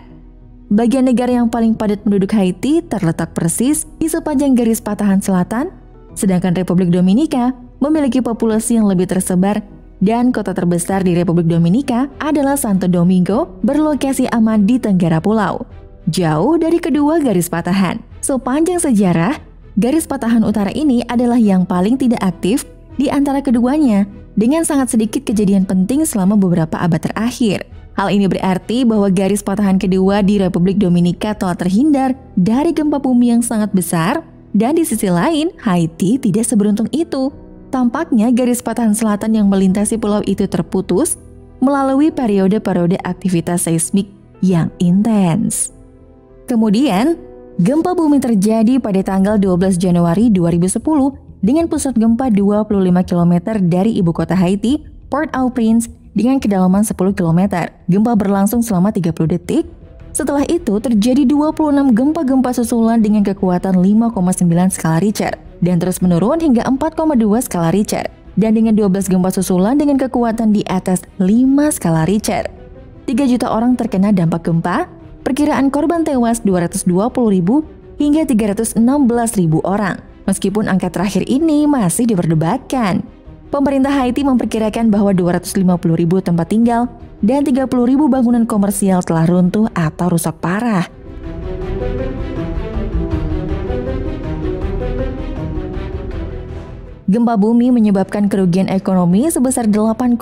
Speaker 1: Bagian negara yang paling padat penduduk Haiti terletak persis di sepanjang garis patahan selatan, sedangkan Republik Dominika memiliki populasi yang lebih tersebar dan kota terbesar di Republik Dominika adalah Santo Domingo, berlokasi aman di tenggara pulau, jauh dari kedua garis patahan. Sepanjang sejarah, garis patahan utara ini adalah yang paling tidak aktif di antara keduanya, dengan sangat sedikit kejadian penting selama beberapa abad terakhir. Hal ini berarti bahwa garis patahan kedua di Republik Dominika telah terhindar dari gempa bumi yang sangat besar, dan di sisi lain, Haiti tidak seberuntung itu. Tampaknya garis patahan selatan yang melintasi pulau itu terputus melalui periode-periode aktivitas seismik yang intens. Kemudian, gempa bumi terjadi pada tanggal 12 Januari 2010 dengan pusat gempa 25 km dari ibu kota Haiti, Port-au-Prince, dengan kedalaman 10 km. Gempa berlangsung selama 30 detik. Setelah itu terjadi 26 gempa-gempa susulan dengan kekuatan 5,9 skala Richter dan terus menurun hingga 4,2 skala Richter, dan dengan 12 gempa susulan dengan kekuatan di atas 5 skala Richter. 3 juta orang terkena dampak gempa, perkiraan korban tewas 220.000 hingga 316.000 orang. Meskipun angka terakhir ini masih diperdebatkan. Pemerintah Haiti memperkirakan bahwa 250.000 tempat tinggal dan 30.000 bangunan komersial telah runtuh atau rusak parah. Gempa bumi menyebabkan kerugian ekonomi sebesar 8,5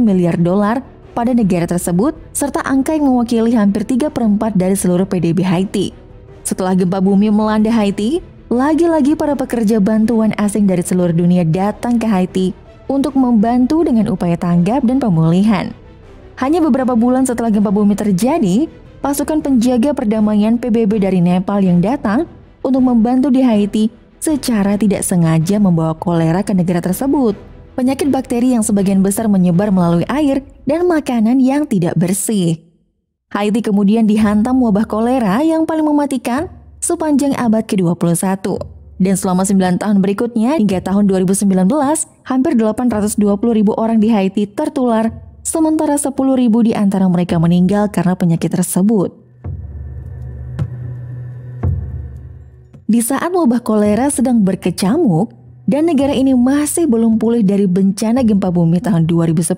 Speaker 1: miliar dolar pada negara tersebut, serta angka yang mewakili hampir 3/4 dari seluruh PDB Haiti. Setelah gempa bumi melanda Haiti, lagi-lagi para pekerja bantuan asing dari seluruh dunia datang ke Haiti untuk membantu dengan upaya tanggap dan pemulihan. Hanya beberapa bulan setelah gempa bumi terjadi, pasukan penjaga perdamaian PBB dari Nepal yang datang untuk membantu di Haiti secara tidak sengaja membawa kolera ke negara tersebut. Penyakit bakteri yang sebagian besar menyebar melalui air dan makanan yang tidak bersih. Haiti kemudian dihantam wabah kolera yang paling mematikan sepanjang abad ke-21. Dan selama 9 tahun berikutnya hingga tahun 2019, hampir 820.000 orang di Haiti tertular, sementara 10.000 di antara mereka meninggal karena penyakit tersebut. Di saat wabah kolera sedang berkecamuk dan negara ini masih belum pulih dari bencana gempa bumi tahun 2010,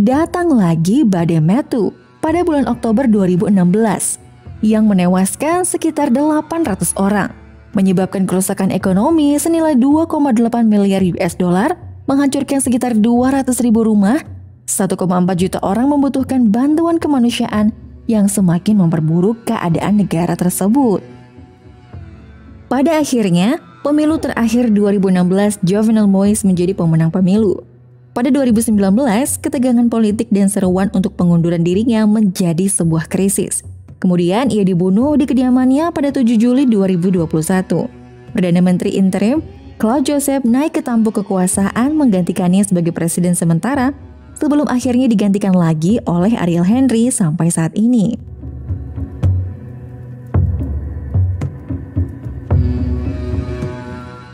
Speaker 1: datang lagi badai Matthew pada bulan Oktober 2016 yang menewaskan sekitar 800 orang, menyebabkan kerusakan ekonomi senilai 2,8 miliar US dollar, menghancurkan sekitar 200.000 rumah, 1,4 juta orang membutuhkan bantuan kemanusiaan yang semakin memperburuk keadaan negara tersebut. Pada akhirnya, pemilu terakhir 2016, Jovenel Moïse menjadi pemenang pemilu. Pada 2019, ketegangan politik dan seruan untuk pengunduran dirinya menjadi sebuah krisis. Kemudian ia dibunuh di kediamannya pada 7 Juli 2021. Perdana Menteri interim Claude Joseph naik ke tampuk kekuasaan menggantikannya sebagai presiden sementara sebelum akhirnya digantikan lagi oleh Ariel Henry sampai saat ini.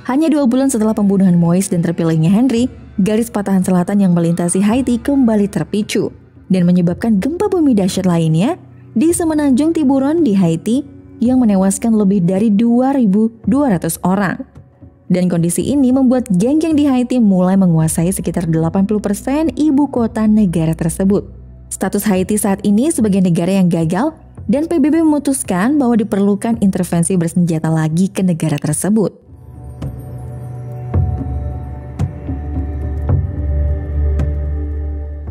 Speaker 1: Hanya 2 bulan setelah pembunuhan Moïse dan terpilihnya Henry, garis patahan selatan yang melintasi Haiti kembali terpicu dan menyebabkan gempa bumi dahsyat lainnya di semenanjung Tiburon di Haiti yang menewaskan lebih dari 2.200 orang. Dan kondisi ini membuat geng-geng di Haiti mulai menguasai sekitar 80% ibu kota negara tersebut. Status Haiti saat ini sebagai negara yang gagal dan PBB memutuskan bahwa diperlukan intervensi bersenjata lagi ke negara tersebut.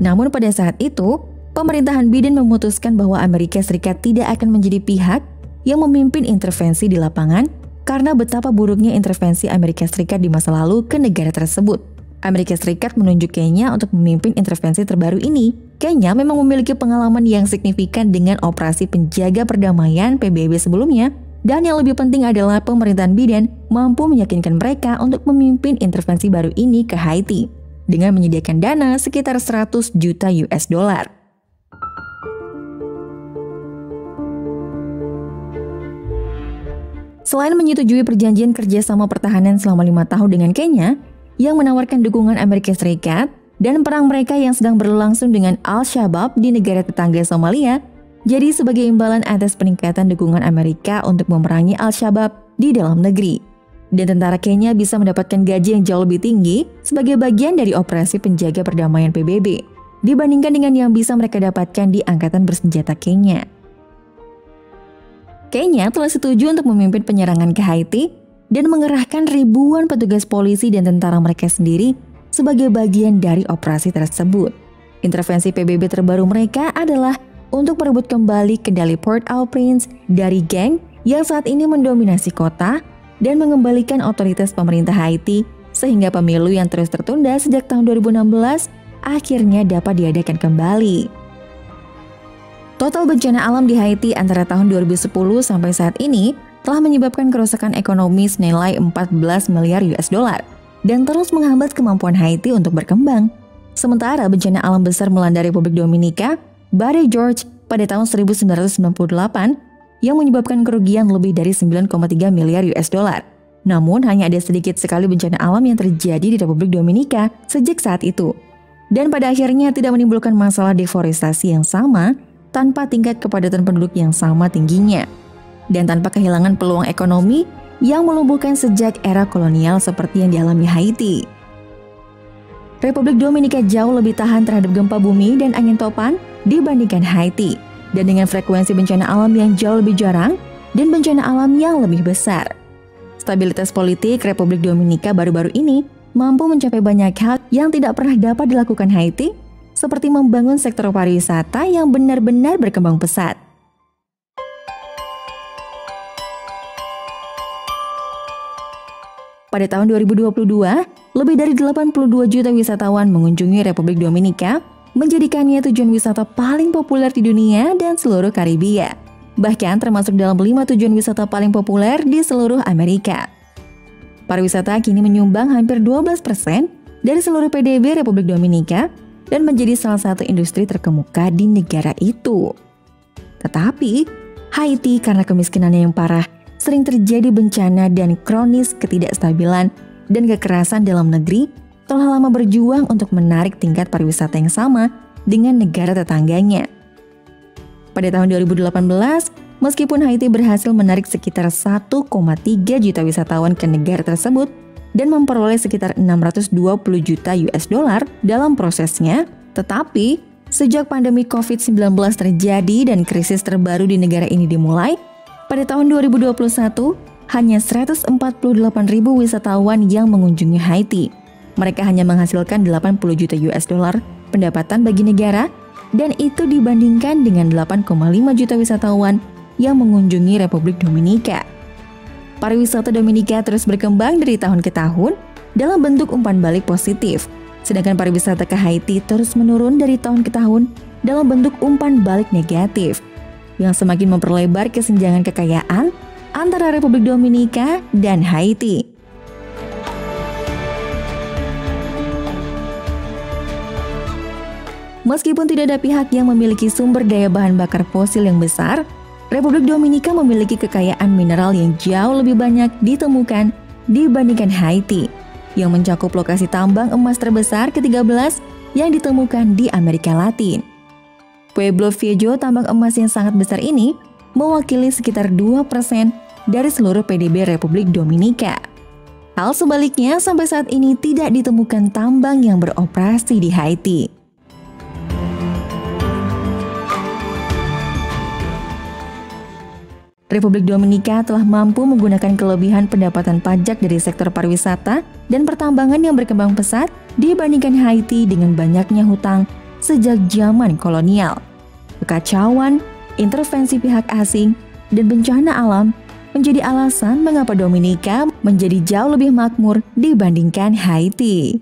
Speaker 1: Namun pada saat itu, pemerintahan Biden memutuskan bahwa Amerika Serikat tidak akan menjadi pihak yang memimpin intervensi di lapangan karena betapa buruknya intervensi Amerika Serikat di masa lalu ke negara tersebut. Amerika Serikat menunjuk Kenya untuk memimpin intervensi terbaru ini. Kenya memang memiliki pengalaman yang signifikan dengan operasi penjaga perdamaian PBB sebelumnya, dan yang lebih penting adalah pemerintahan Biden mampu meyakinkan mereka untuk memimpin intervensi baru ini ke Haiti dengan menyediakan dana sekitar 100 juta US dollar. Selain menyetujui perjanjian kerjasama pertahanan selama 5 tahun dengan Kenya yang menawarkan dukungan Amerika Serikat dan perang mereka yang sedang berlangsung dengan Al-Shabaab di negara tetangga Somalia, jadi sebagai imbalan atas peningkatan dukungan Amerika untuk memerangi Al-Shabaab di dalam negeri. Dan tentara Kenya bisa mendapatkan gaji yang jauh lebih tinggi sebagai bagian dari operasi penjaga perdamaian PBB dibandingkan dengan yang bisa mereka dapatkan di Angkatan Bersenjata Kenya. Kenya telah setuju untuk memimpin penyerangan ke Haiti dan mengerahkan ribuan petugas polisi dan tentara mereka sendiri sebagai bagian dari operasi tersebut. Intervensi PBB terbaru mereka adalah untuk merebut kembali kendali Port-au-Prince dari geng yang saat ini mendominasi kota dan mengembalikan otoritas pemerintah Haiti sehingga pemilu yang terus tertunda sejak tahun 2016 akhirnya dapat diadakan kembali. Total bencana alam di Haiti antara tahun 2010 sampai saat ini telah menyebabkan kerusakan ekonomi senilai 14 miliar US dollar dan terus menghambat kemampuan Haiti untuk berkembang. Sementara bencana alam besar melanda Republik Dominika, Badai George pada tahun 1998 yang menyebabkan kerugian lebih dari 9,3 miliar US dollar. Namun hanya ada sedikit sekali bencana alam yang terjadi di Republik Dominika sejak saat itu. Dan pada akhirnya tidak menimbulkan masalah deforestasi yang sama tanpa tingkat kepadatan penduduk yang sama tingginya. Dan tanpa kehilangan peluang ekonomi yang melumpuhkan sejak era kolonial seperti yang dialami Haiti. Republik Dominika jauh lebih tahan terhadap gempa bumi dan angin topan dibandingkan Haiti, dan dengan frekuensi bencana alam yang jauh lebih jarang dan bencana alam yang lebih besar. Stabilitas politik Republik Dominika baru-baru ini mampu mencapai banyak hal yang tidak pernah dapat dilakukan Haiti, seperti membangun sektor pariwisata yang benar-benar berkembang pesat. Pada tahun 2022, lebih dari 82 juta wisatawan mengunjungi Republik Dominika, menjadikannya tujuan wisata paling populer di dunia dan seluruh Karibia. Bahkan termasuk dalam 5 tujuan wisata paling populer di seluruh Amerika. Pariwisata kini menyumbang hampir 12% dari seluruh PDB Republik Dominika dan menjadi salah satu industri terkemuka di negara itu. Tetapi, Haiti karena kemiskinannya yang parah, sering terjadi bencana dan kronis ketidakstabilan dan kekerasan dalam negeri, telah lama berjuang untuk menarik tingkat pariwisata yang sama dengan negara tetangganya. Pada tahun 2018, meskipun Haiti berhasil menarik sekitar 1,3 juta wisatawan ke negara tersebut dan memperoleh sekitar 620 juta US dollar dalam prosesnya, tetapi sejak pandemi COVID-19 terjadi dan krisis terbaru di negara ini dimulai, pada tahun 2021, hanya 148.000 wisatawan yang mengunjungi Haiti. Mereka hanya menghasilkan 80 juta US dollar pendapatan bagi negara, dan itu dibandingkan dengan 8,5 juta wisatawan yang mengunjungi Republik Dominika. Pariwisata Dominika terus berkembang dari tahun ke tahun dalam bentuk umpan balik positif, sedangkan pariwisata ke Haiti terus menurun dari tahun ke tahun dalam bentuk umpan balik negatif, yang semakin memperlebar kesenjangan kekayaan antara Republik Dominika dan Haiti. Meskipun tidak ada pihak yang memiliki sumber daya bahan bakar fosil yang besar, Republik Dominika memiliki kekayaan mineral yang jauh lebih banyak ditemukan dibandingkan Haiti, yang mencakup lokasi tambang emas terbesar ke-13 yang ditemukan di Amerika Latin. Pueblo Viejo, tambang emas yang sangat besar ini, mewakili sekitar 2% dari seluruh PDB Republik Dominika. Hal sebaliknya, sampai saat ini tidak ditemukan tambang yang beroperasi di Haiti. Republik Dominika telah mampu menggunakan kelebihan pendapatan pajak dari sektor pariwisata dan pertambangan yang berkembang pesat dibandingkan Haiti dengan banyaknya hutang sejak zaman kolonial. Kekacauan, intervensi pihak asing, dan bencana alam menjadi alasan mengapa Dominika menjadi jauh lebih makmur dibandingkan Haiti.